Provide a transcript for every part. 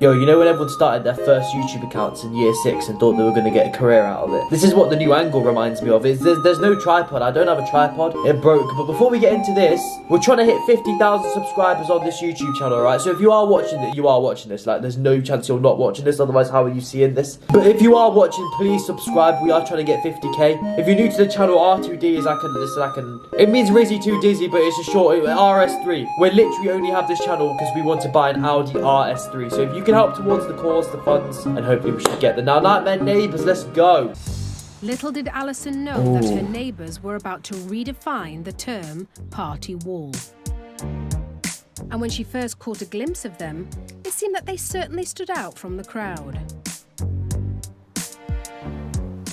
Yo, you know when everyone started their first YouTube accounts in year 6 and thought they were going to get a career out of it? This is what the new angle reminds me of. There's no tripod. I don't have a tripod. It broke. But before we get into this, we're trying to hit 50,000 subscribers on this YouTube channel, alright? So if you are watching it, you are watching this. Like, there's no chance you're not watching this. Otherwise, how are you seeing this? But if you are watching, please subscribe. We are trying to get 50k. If you're new to the channel, R2D is it means Rizzy 2 Dizzy, but it's a short RS3. We literally only have this channel because we want to buy an Audi RS3. So if you can help towards the cause, the funds, and hopefully we should get them. Now, Nightmare Neighbours, let's go. Little did Alison know that her neighbours were about to redefine the term party wall. And when she first caught a glimpse of them, it seemed that they certainly stood out from the crowd.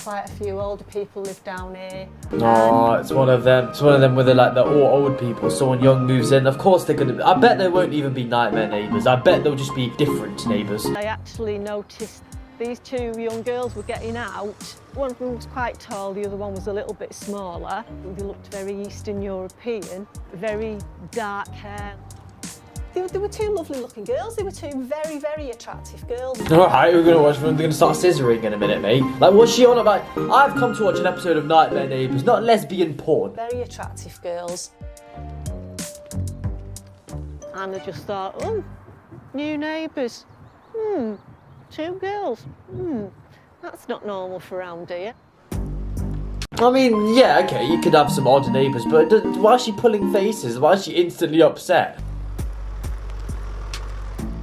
Quite a few older people live down here. Oh, it's one of them. It's one of them with the all old people. Someone young moves in. Of course they're gonna. I bet they won't even be nightmare neighbours. I bet they'll just be different neighbours. I actually noticed these two young girls were getting out. One of them was quite tall, the other one was a little bit smaller. They looked very Eastern European, very dark hair. They were two lovely looking girls. They were two very, very attractive girls. Alright, we're gonna watch them. They're gonna start scissoring in a minute, mate. Like, what's she on about? I've come to watch an episode of Nightmare Neighbours, not lesbian porn. Very attractive girls. And I just thought, oh, new neighbours. Two girls. That's not normal for around here. I mean, yeah, okay, you could have some odd neighbours, but why is she pulling faces? Why is she instantly upset?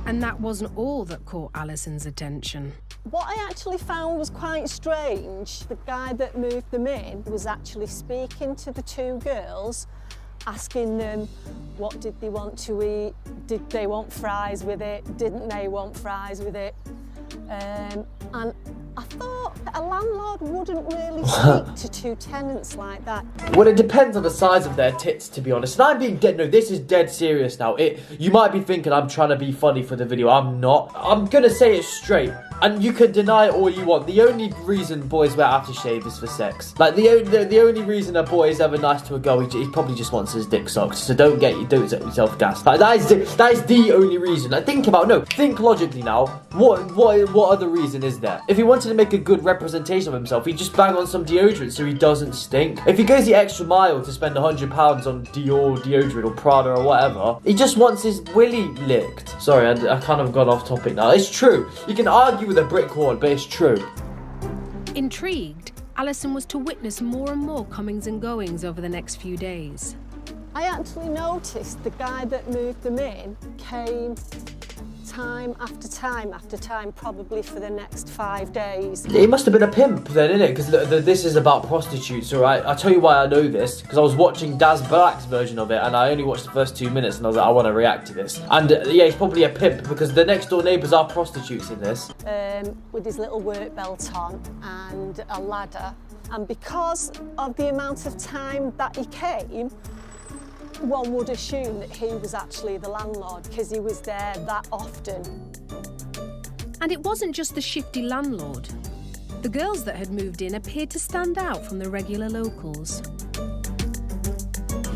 And that wasn't all that caught Alison's attention. What I actually found was quite strange. The guy that moved them in was actually speaking to the two girls, asking them what did they want to eat, did they want fries with it, didn't they want fries with it. And I thought a landlord wouldn't really speak to two tenants like that. Well, it depends on the size of their tits, to be honest. And I'm being dead, no, this is dead serious now. You might be thinking I'm trying to be funny for the video. I'm not. I'm gonna say it straight. And you can deny it all you want. The only reason boys wear aftershave is for sex. Like, the only reason a boy is ever nice to a girl, he probably just wants his dick sucked. So don't get yourself gassed. Like, that is the only reason. Like, think logically now. What other reason is there? If he wanted to make a good representation of himself, he'd just bang on some deodorant so he doesn't stink. If he goes the extra mile to spend £100 on Dior deodorant or Prada or whatever, he just wants his willy licked. Sorry, I kind of got off topic now. It's true. You can argue with a brick wall, but it's true. Intrigued, Alison was to witness more and more comings and goings over the next few days. I actually noticed the guy that moved them in came time after time after time, probably for the next 5 days. He must have been a pimp then, innit? Because this is about prostitutes, alright? I'll tell you why I know this, because I was watching Daz Black's version of it, and I only watched the first 2 minutes, and I was like, I want to react to this. And yeah, he's probably a pimp, because the next door neighbours are prostitutes in this. With his little work belt on and a ladder. And because of the amount of time that he came, one would assume that he was actually the landlord because he was there that often. And it wasn't just the shifty landlord. The girls that had moved in appeared to stand out from the regular locals.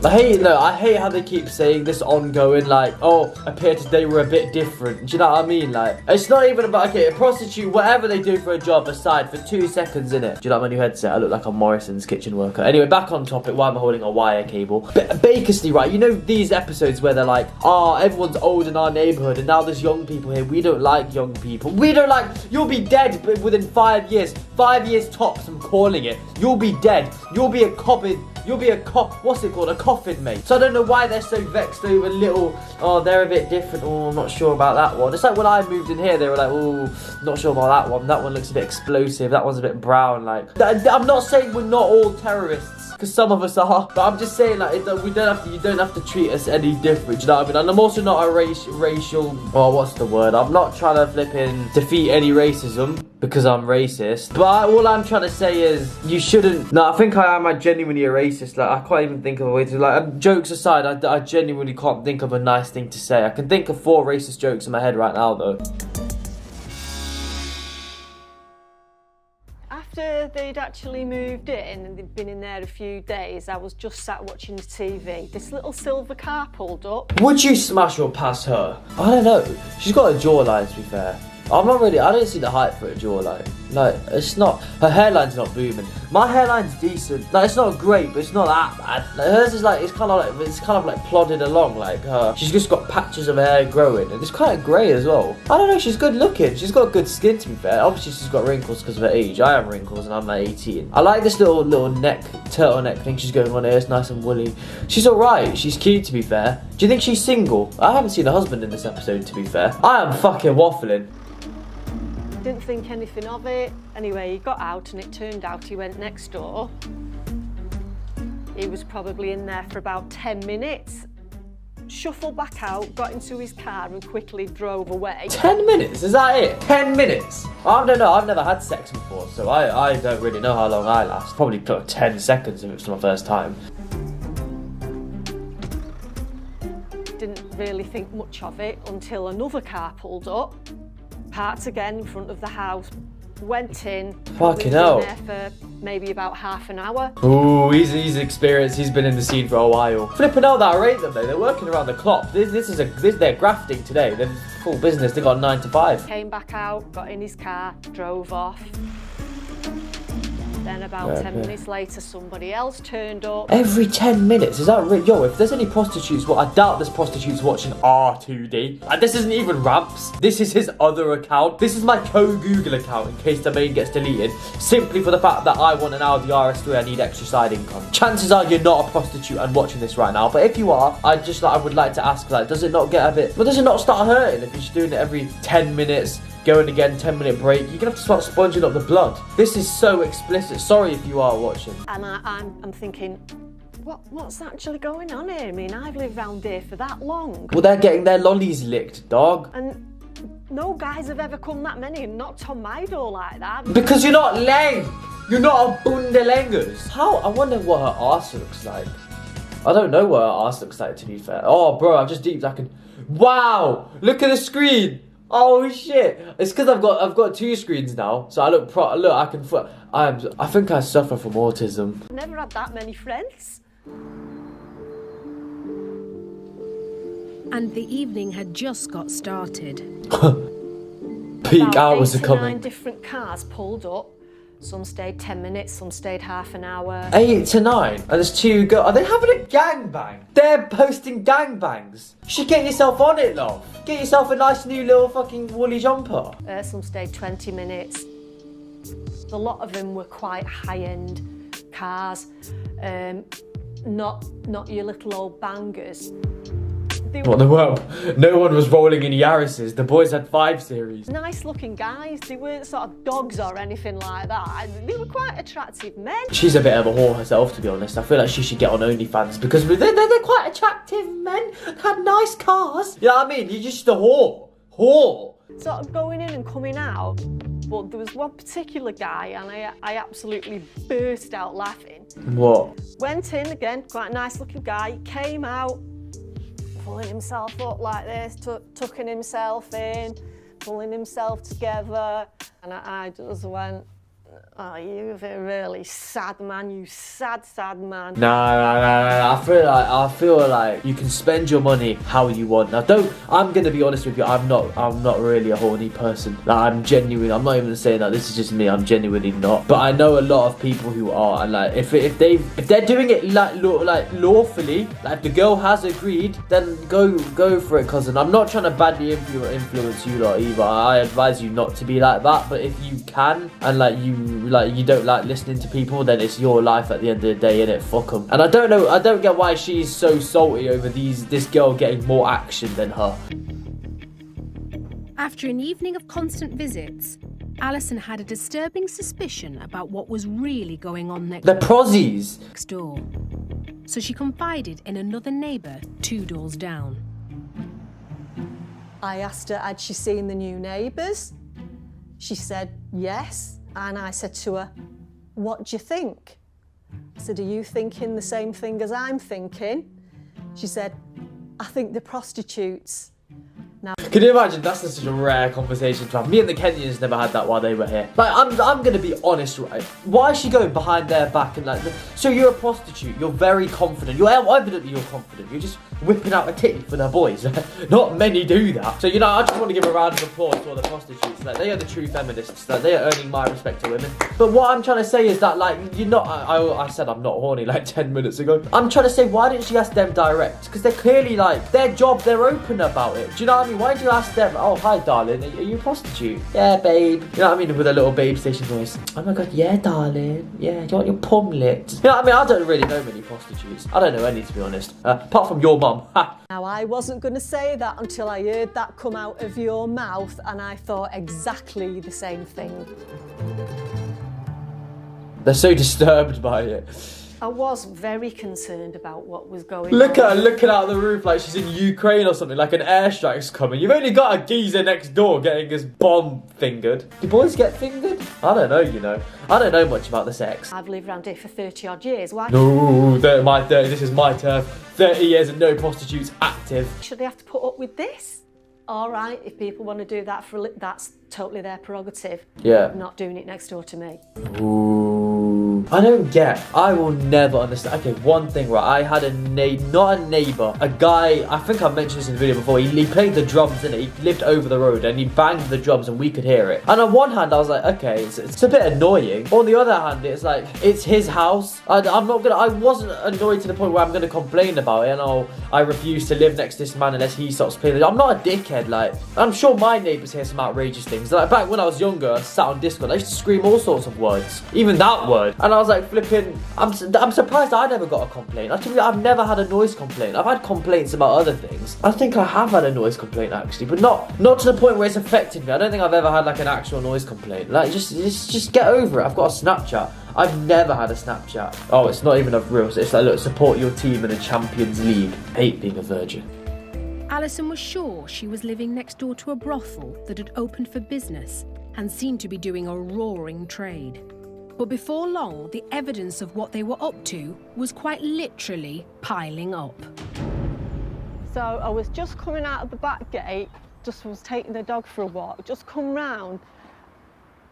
I hate how they keep saying this ongoing, like, oh, appeared they were a bit different. Do you know what I mean? Like, it's not even about, okay, a prostitute, whatever they do for a job aside, for 2 seconds, innit? Do you like my new headset? I look like a Morrison's kitchen worker. Anyway, back on topic, why am I holding a wire cable? Bakersley, right, you know these episodes where they're like, oh, everyone's old in our neighbourhood and now there's young people here. We don't like young people. You'll be dead within 5 years. 5 years tops, I'm calling it. You'll be dead. You'll be a what's it called? A coffin, mate. So I don't know why they're so vexed over little, oh, they're a bit different, oh, I'm not sure about that one. It's like when I moved in here, they were like, oh, not sure about that one. That one looks a bit explosive. That one's a bit brown, like. I'm not saying we're not all terrorists, because some of us are, but I'm just saying, like, you don't have to treat us any different, do you know what I mean? And I'm also not a racial, oh, what's the word? I'm not trying to defeat any racism, because I'm racist. But all I'm trying to say is, you shouldn't, no, I think I am genuinely a racist. Like, I can't even think of a way to, like, jokes aside, I genuinely can't think of a nice thing to say. I can think of 4 racist jokes in my head right now, though. after they'd actually moved in and they'd been in there a few days, I was just sat watching the TV. This little silver car pulled up. Would you smash or pass her? I don't know. She's got a jawline, to be fair. I don't see the height for a jawline. Like, it's not, her hairline's not booming. My hairline's decent. Like, it's not great, but it's not that bad. Like, hers is like, it's kind of like plodded along, like her. She's just got patches of hair growing, and it's quite grey as well. I don't know, she's good looking. She's got good skin, to be fair. Obviously, she's got wrinkles because of her age. I have wrinkles, and I'm like 18. I like this little turtleneck thing she's going on here. It's nice and woolly. She's alright. She's cute, to be fair. Do you think she's single? I haven't seen a husband in this episode, to be fair. I am fucking waffling. Didn't think anything of it. Anyway, he got out and it turned out he went next door. He was probably in there for about 10 minutes. Shuffled back out, got into his car and quickly drove away. 10 minutes? Is that it? 10 minutes? I don't know, I've never had sex before, so I don't really know how long I last. Probably put 10 seconds if it's my first time. Didn't really think much of it until another car pulled up. Parked again in front of the house, went in. Fucking hell. Been there for maybe about half an hour. Ooh, he's experienced. He's been in the scene for a while. Flipping out, that I rate them though. They're working around the clock. They're grafting today. They're full business. They got 9 to 5. Came back out, got in his car, drove off. Then about 10 minutes later, somebody else turned up. Every 10 minutes? Is that right? Yo, if there's any prostitutes, well, I doubt there's prostitutes watching R2D. And this isn't even Ramps. This is his other account. This is my co-Google account in case the main gets deleted. Simply for the fact that I want an Audi RS3, I need extra side income. Chances are you're not a prostitute and watching this right now. But if you are, I would like to ask, like, does it not get a bit... Well, does it not start hurting if you're doing it every 10 minutes? Going again, 10-minute break. You're gonna have to start sponging up the blood. This is so explicit. Sorry if you are watching. And I'm thinking, what's actually going on here? I mean, I've lived around here for that long. Well, they're getting their lollies licked, dog. And no guys have ever come that many and knocked on my door like that. Because you're not leng. You're not a bundelengus. How? I wonder what her arse looks like. I don't know what her arse looks like, to be fair. Oh, bro, I've just deeped. Wow! Look at the screen. Oh shit! It's because I've got 2 screens now, so I look I think I suffer from autism. Never had that many friends. And the evening had just got started. Peak hours are coming. 9 different cars pulled up. Some stayed 10 minutes, some stayed half an hour. 8 to 9, and there's 2 girls. Are they having a gangbang? They're posting gangbangs. You should get yourself on it, love. Get yourself a nice new little fucking woolly jumper. Some stayed 20 minutes. A lot of them were quite high-end cars, not your little old bangers. What the world? No one was rolling in Yaris's. The boys had 5 Series. Nice looking guys. They weren't sort of dogs or anything like that. They were quite attractive men. She's a bit of a whore herself, to be honest. I feel like she should get on OnlyFans because they're quite attractive men. Had nice cars. You know what I mean? You're just a whore. Whore. Sort of going in and coming out. But there was one particular guy and I absolutely burst out laughing. What? Went in again, quite a nice looking guy. Came out. Pulling himself up like this, tucking himself in, pulling himself together. And I just went, oh, you're a really sad man, you sad man. Nah. I feel like you can spend your money how you want. Now, I'm gonna be honest with you. I'm not really a horny person. Like, I'm genuine. I'm not even saying that. This is just me. I'm genuinely not. But I know a lot of people who are. And like, if they're doing it like lawfully, like if the girl has agreed, then go for it, cousin. I'm not trying to badly influence you lot either. I advise you not to be like that. But if you can, and like you don't like listening to people, then it's your life at the end of the day, innit? Fuck them. And I don't get why she's so salty over this girl getting more action than her. After an evening of constant visits, Alison had a disturbing suspicion about what was really going on next door. So she confided in another neighbour 2 doors down. I asked her, had she seen the new neighbours? She said yes. And I said to her, what do you think? I said, are you thinking the same thing as I'm thinking? She said, I think the prostitutes. Now, can you imagine? That's such a rare conversation to have. Me and the Kenyans never had that while they were here. Like, I'm gonna be honest, right? Why is she going behind their back and like? So you're a prostitute. You're very confident. Evidently you're confident. You're just whipping out a titty for the boys. Not many do that. So, you know, I just want to give a round of applause to all the prostitutes. Like, they are the true feminists. Like, they are earning my respect to women. But what I'm trying to say is that, like, you're not... I said I'm not horny like 10 minutes ago. I'm trying to say, why didn't she ask them direct? Because they're clearly, like, their job, they're open about it. Do you know what I mean? Why did you ask them, oh, hi, darling, are you a prostitute? Yeah, babe. You know what I mean? With a little babe station voice. Oh, my God, yeah, darling. Yeah, do you want your pum licked? You know what I mean? I don't really know many prostitutes. I don't know any, to be honest. Apart from your mum. Now, I wasn't going to say that until I heard that come out of your mouth, and I thought exactly the same thing. They're so disturbed by it. I was very concerned about what was going on. Look at her looking out the roof like she's in Ukraine or something, like an airstrike's coming. You've only got a geezer next door getting his bomb fingered. Do boys get fingered? I don't know, you know. I don't know much about the sex. I've lived around here for 30 odd years. Why? No, this is my turf. 30 years and no prostitutes active. Should they have to put up with this? All right, if people want to do that that's totally their prerogative. Yeah. I'm not doing it next door to me. Ooh. I don't get. I will never understand. Okay, one thing, right? I had not a neighbour, a guy. I think I mentioned this in the video before. He played the drums in it. He lived over the road and he banged the drums and we could hear it. And on one hand, I was like, okay, it's a bit annoying. On the other hand, it's like it's his house. I wasn't annoyed to the point where I'm gonna complain about it and I refuse to live next to this man unless he stops playing. I'm not a dickhead. Like, I'm sure my neighbours hear some outrageous things. Like back when I was younger, I sat on Discord. I used to scream all sorts of words, even that word. And I was like flipping. I'm surprised I never got a complaint. Actually, I've never had a noise complaint. I've had complaints about other things. I think I have had a noise complaint actually, but not to the point where it's affected me. I don't think I've ever had like an actual noise complaint. Like just get over it. I've got a Snapchat. I've never had a Snapchat. Oh, it's not even a real. It's like, look, support your team in the Champions League. Hate being a virgin. Alison was sure she was living next door to a brothel that had opened for business and seemed to be doing a roaring trade. But before long, the evidence of what they were up to was quite literally piling up. So I was just coming out of the back gate, just was taking the dog for a walk, just come round,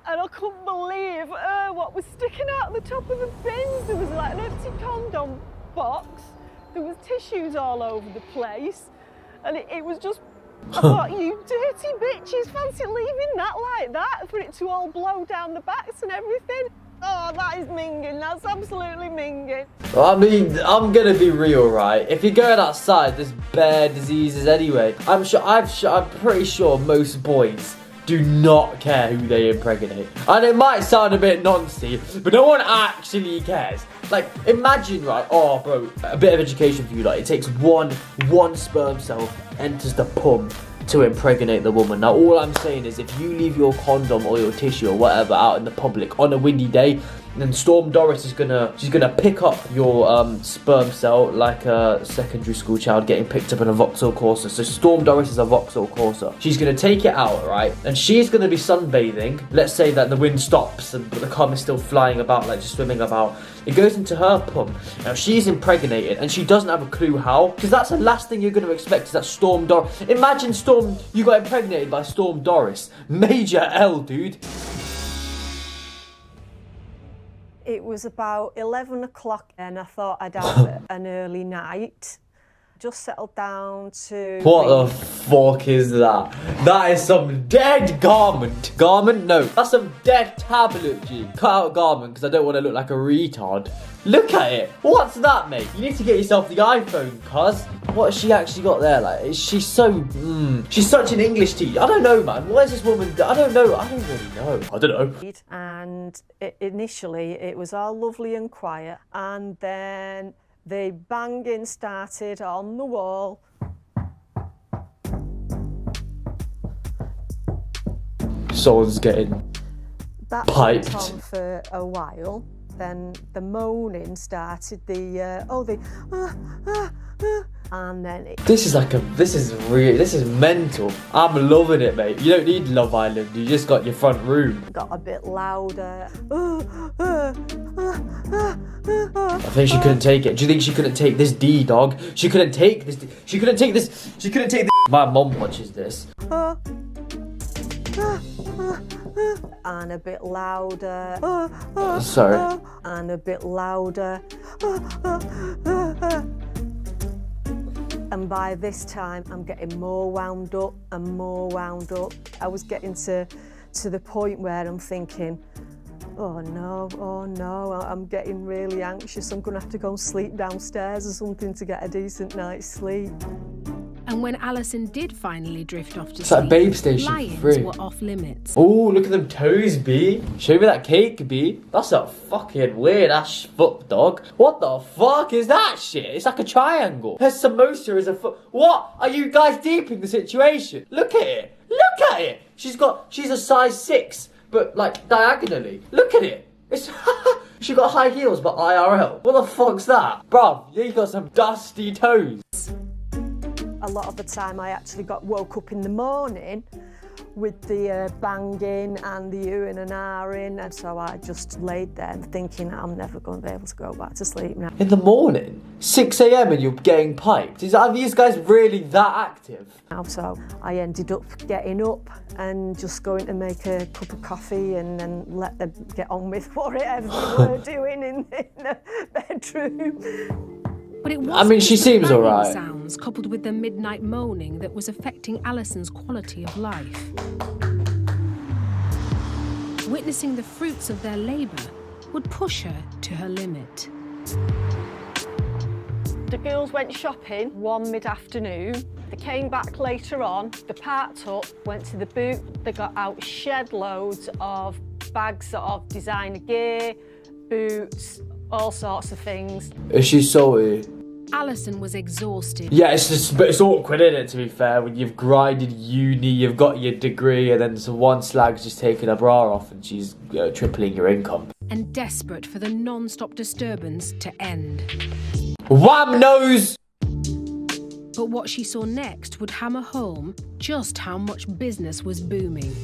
and I couldn't believe what was sticking out the top of the bins. There was like an empty condom box, there was tissues all over the place, and it was just, I thought, you dirty bitches, fancy leaving that like that for it to all blow down the backs and everything. Oh, that is minging. That's absolutely minging. I mean, I'm gonna be real, right? If you're going outside, there's bare diseases anyway. I'm pretty sure most boys do not care who they impregnate. And it might sound a bit noncy, but no one actually cares. Like, imagine, right? Oh, bro, a bit of education for you. Like, it takes one sperm cell enters the pump to impregnate the woman. Now, all I'm saying is, if you leave your condom or your tissue or whatever out in the public on a windy day, then Storm Doris is she's gonna pick up your sperm cell like a secondary school child getting picked up in a Vauxhall Corsa. So Storm Doris is a Vauxhall Corsa. She's gonna take it out, right? And she's gonna be sunbathing. Let's say that the wind stops, but the cum is still flying about, like just swimming about. It goes into her pump. Now she's impregnated, and she doesn't have a clue how, because that's the last thing you're gonna expect is that Storm Doris. Imagine you got impregnated by Storm Doris. Major L, dude. It was about 11 o'clock and I thought I'd have an early night. Just settled down to... What the fuck is that? That is some dead garment. Garment? No. That's some dead tablet, G. Cut out garment because I don't want to look like a retard. Look at it. What's that, mate? You need to get yourself the iPhone, cuz. What has she actually got there? Like, she's so... She's such an English teacher. I don't know, man. What is this woman... I don't know. I don't really know. I don't know. And initially, it was all lovely and quiet. And then... the banging started on the wall. Someone's getting piped. That went on for a while. Then the moaning started. And then this is mental. I'm loving it, mate. You don't need Love Island. You just got your front room. Got a bit louder. I think she couldn't take it. Do you think she couldn't take this D, dog? She couldn't take this. She couldn't take this. She couldn't take this. My mum watches this. And a bit louder. Sorry. And a bit louder. And by this time, I'm getting more wound up and more wound up. I was getting to the point where I'm thinking, oh no, I'm getting really anxious. I'm gonna have to go and sleep downstairs or something to get a decent night's sleep. And when Alison did finally drift off to It's sleep, like Babe Station lions 3. were off limits. Oh, look at them toes, B. Show me that cake, B. That's a fucking weird ass foot, dog. What the fuck is that shit? It's like a triangle. Her samosa is a foot. What? Are you guys deeping the situation? Look at it. Look at it. She's a size 6, but like diagonally. Look at it. It's she got high heels, but IRL. What the fuck's that? Bruv, you got some dusty toes. A lot of the time I actually woke up in the morning with the banging and the oohing and ahhing, and so I just laid there thinking I'm never going to be able to go back to sleep now. In the morning? 6 AM and you're getting piped? Are these guys really that active? So I ended up getting up and just going to make a cup of coffee and then let them get on with whatever they were doing in the bedroom. But it wasn't I mean, she just the seems banging alright. sounds coupled with the midnight moaning that was affecting Alison's quality of life. Witnessing the fruits of their labour would push her to her limit. The girls went shopping one mid-afternoon. They came back later on. They parked up, went to the boot. They got out shed loads of bags of designer gear, boots, all sorts of things. Is she salty? Alison was exhausted. Yeah, it's awkward, isn't it, to be fair, when you've grinded uni, you've got your degree, and then one slag's just taking her bra off and she's tripling your income. And desperate for the non-stop disturbance to end. Wham nose! But what she saw next would hammer home just how much business was booming.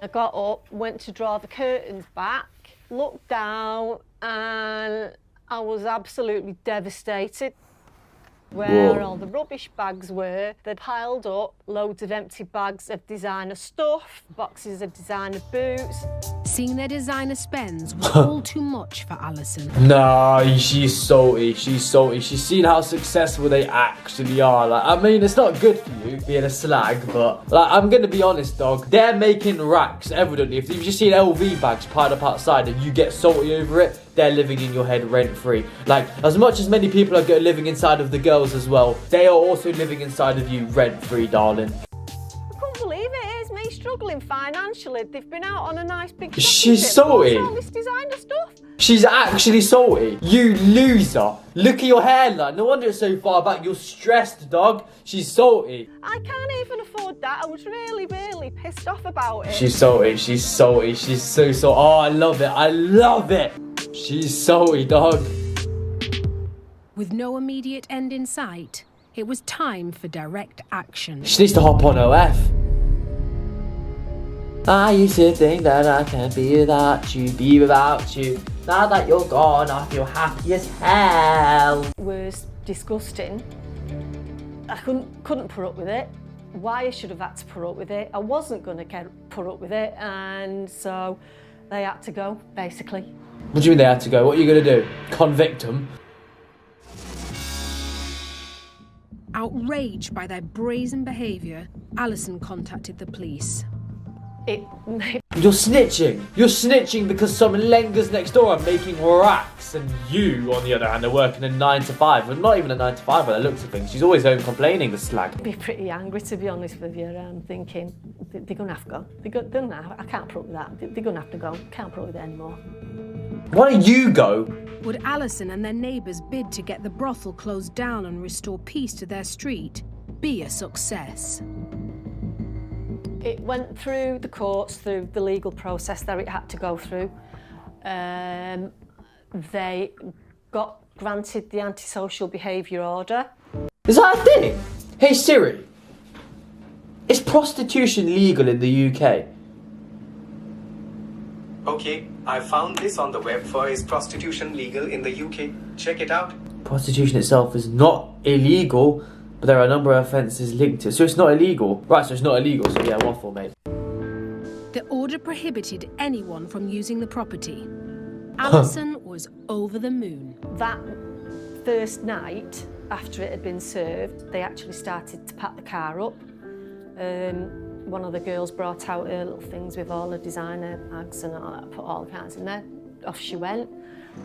I got up, went to draw the curtains back, looked down, and I was absolutely devastated. Where all the rubbish bags were, they'd piled up loads of empty bags of designer stuff, boxes of designer boots. Seeing their designer spends was all too much for Alison. Nah, she's salty, she's salty. She's seen how successful they actually are. Like, I mean, it's not good for you being a slag, but like, I'm gonna be honest, dog. They're making racks, evidently. If you've just seen LV bags piled up outside and you get salty over it, they're living in your head rent-free. Like, as much as many people are living inside of the girls as well, they are also living inside of you rent-free, darling. I couldn't believe it. It's me struggling financially. They've been out on a nice big shopping She's trip. salty. What's all this designer stuff? She's actually salty. You loser. Look at your hairline. No wonder it's so far back. You're stressed, dog. She's salty. I can't even afford that. I was really, really pissed off about it. She's salty. She's salty. She's so salty. Oh, I love it. I love it. She's salty, dog. With no immediate end in sight, it was time for direct action. She needs to hop on OF. I used to think that I can't be without you. Now that you're gone, I feel happy as hell. It was disgusting. I couldn't put up with it. Why I should have had to put up with it. I wasn't going to put up with it, and so they had to go, basically. What do you mean they had to go? What are you going to do? Convict them? Outraged by their brazen behaviour, Alison contacted the police. You're snitching. You're snitching because some lengers next door are making racks, and you, on the other hand, are working a 9 to 5. Well, not even a 9 to 5 by the looks of things. She's always home complaining, the slag. I'd be pretty angry, to be honest with you. I'm thinking, they're going to have to go. They're going to have, I can't put up with that. They're going to have to go. Can't put up with it anymore. Why don't you go? Would Alison and their neighbours' bid to get the brothel closed down and restore peace to their street be a success? It went through the courts, through the legal process that it had to go through. They got granted the antisocial behaviour order. Is that a thing? Hey Siri, is prostitution legal in the UK? Okay, I found this on the web for is prostitution legal in the UK. Check it out. Prostitution itself is not illegal, but there are a number of offences linked to it. So it's not illegal. Right, so it's not illegal, so yeah, waffle, mate. The order prohibited anyone from using the property. Alison was over the moon. That first night, after it had been served, they actually started to pack the car up. One of the girls brought out her little things with all the designer bags and all that, put all the cards in there. Off she went.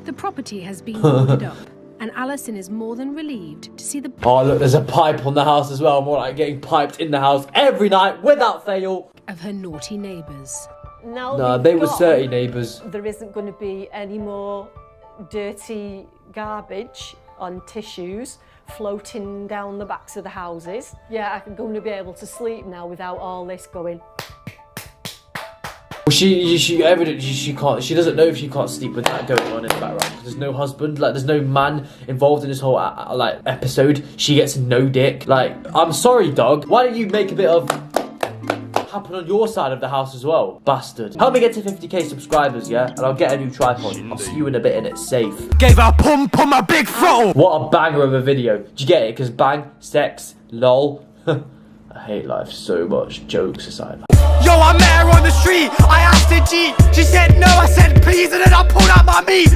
The property has been boarded up, and Alison is more than relieved to see the... Oh, look, there's a pipe on the house as well. More like getting piped in the house every night without fail. ...of her naughty neighbours. Now No, they were dirty neighbours. There isn't going to be any more dirty garbage on tissues floating down the backs of the houses. Yeah, I'm going to be able to sleep now without all this going. Well, she evidently she can't. She doesn't know if she can't sleep with that going on in the background. There's no husband. Like, there's no man involved in this whole like episode. She gets no dick. Like, I'm sorry, dog. Why don't you make a bit of happen on your side of the house as well, bastard? Help me get to 50k subscribers, yeah, and I'll get a new tripod. I'll see you in a bit, and it's safe. Gave her pum pum a big throttle. What a banger of a video. Did you get it? Because bang, sex, lol. I hate life so much. Jokes aside. Yo, I met her on the street. I asked her G. She said no. I said please, and then I pulled out my meat.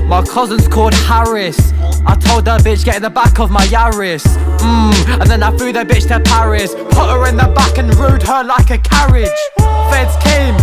My cousin's called Harris. I told that bitch get in the back of my Yaris. And then I flew that bitch to Paris. Put her in the back and rode her like a carriage. Feds came.